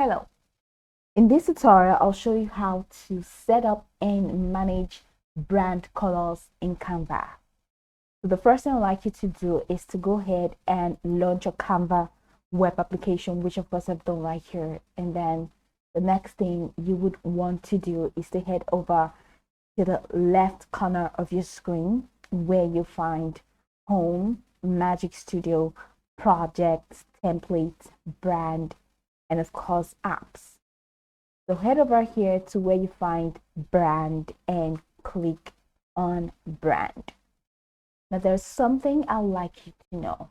Hello. In this tutorial, I'll show you how to set up and manage brand colors in Canva. So the first thing I'd like you to do is to go ahead and launch your Canva web application, which of course I've done right here. And then the next thing you would want to do is to head over to the left corner of your screen where you find Home, Magic Studio, Projects, Templates, Brand, and of course Apps. So head over here to where you find Brand and click on Brand. Now there's something I'd like you to know.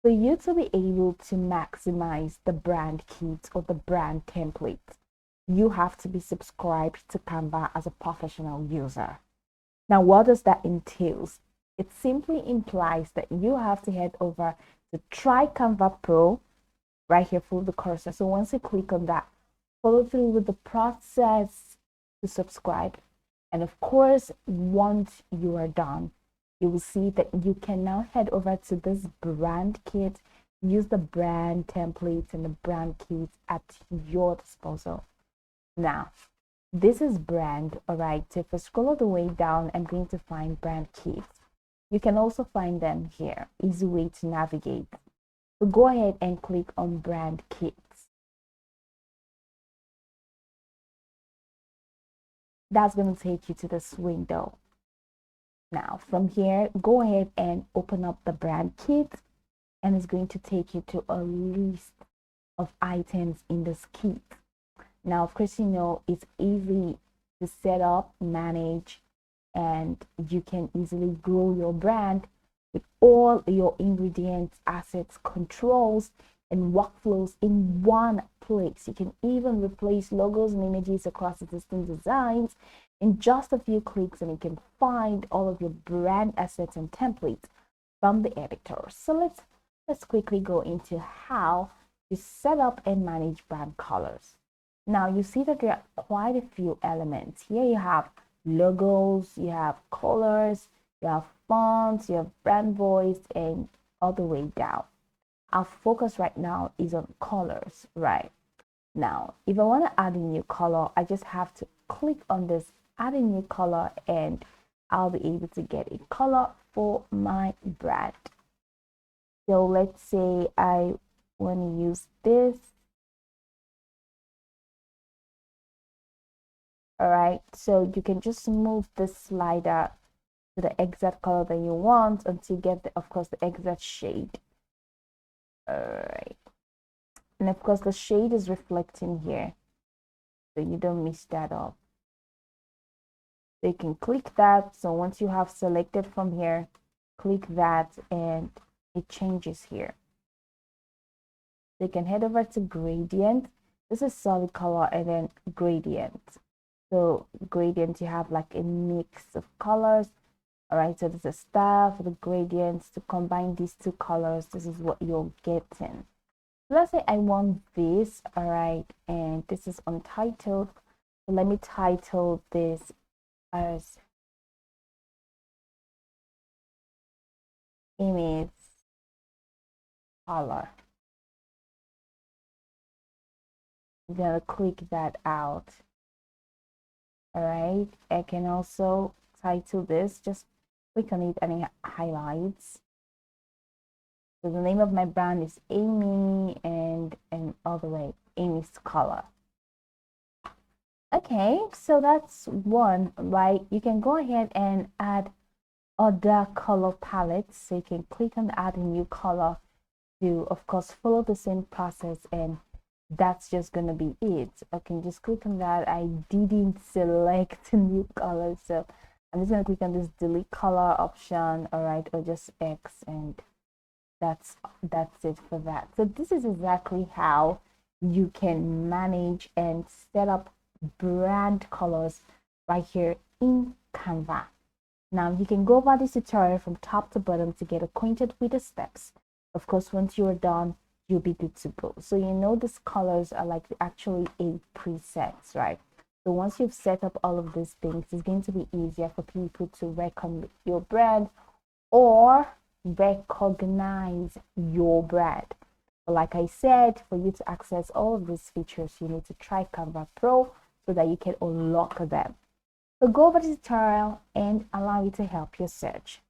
For you to be able to maximize the brand kits or the brand templates, you have to be subscribed to Canva as a professional user. Now, what does that entail? It simply implies that you have to head over to Try Canva Pro right here for the cursor. So once you click on that, follow through with the process to subscribe. And of course, once you are done, you will see that you can now head over to this brand kit, use the brand templates and the brand kits at your disposal. Now, this is brand, all right. So if I scroll all the way down, I'm going to find brand kits. You can also find them here, easy way to navigate. So go ahead and click on brand kits. That's going to take you to this window. Now from here, go ahead and open up the brand kit, and it's going to take you to a list of items in this kit. Now, of course, you know it's easy to set up, manage, and you can easily grow your brand with all your ingredients, assets, controls, and workflows in one place. You can even replace logos and images across existing designs in just a few clicks, and you can find all of your brand assets and templates from the editor. So let's quickly go into how to set up and manage brand colors. Now you see that there are quite a few elements. Here you have logos, you have colors, you have fonts, you have brand voice, and all the way down. Our focus right now is on colors, right? Now, if I want to add a new color, I just have to click on this add a new color, and I'll be able to get a color for my brand. So let's say I want to use this. All right, so you can just move this slider to the exact color that you want until you get the, of course, the exact shade. All right, and of course the shade is reflecting here, so you don't miss that up. So you can click that. So once you have selected from here, click that and it changes here. So you can head over to gradient. This is solid color, and then gradient. So gradient, you have like a mix of colors. All right, so there's a style for the gradients to combine these two colors. This is what you're getting. So let's say I want this, all right, and this is untitled. So let me title this as image color. I'm gonna click that out. All right, I can also title this, just click on it and it highlights. So the name of my brand is Amy, and all the way Amy's color. Okay, so that's one, right? You can go ahead and add other color palettes. So you can click on add a new color to, of course, follow the same process, and that's just gonna be it. I can just click on that. I didn't select a new color, so I'm just gonna click on this delete color option, all right, or just X, and that's it for that. So this is exactly how you can manage and set up brand colors right here in Canva. Now you can go over this tutorial from top to bottom to get acquainted with the steps. Of course, once you're done, you'll be good to go. So you know these colors are like actually 8 presets, right? So once you've set up all of these things, it's going to be easier for people to recognize your brand or recognize your brand. But like I said, for you to access all of these features, you need to try Canva Pro so that you can unlock them. So go over the tutorial and allow it to help your search.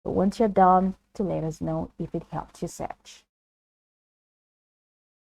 So once you're done, to let us know if it helped your search.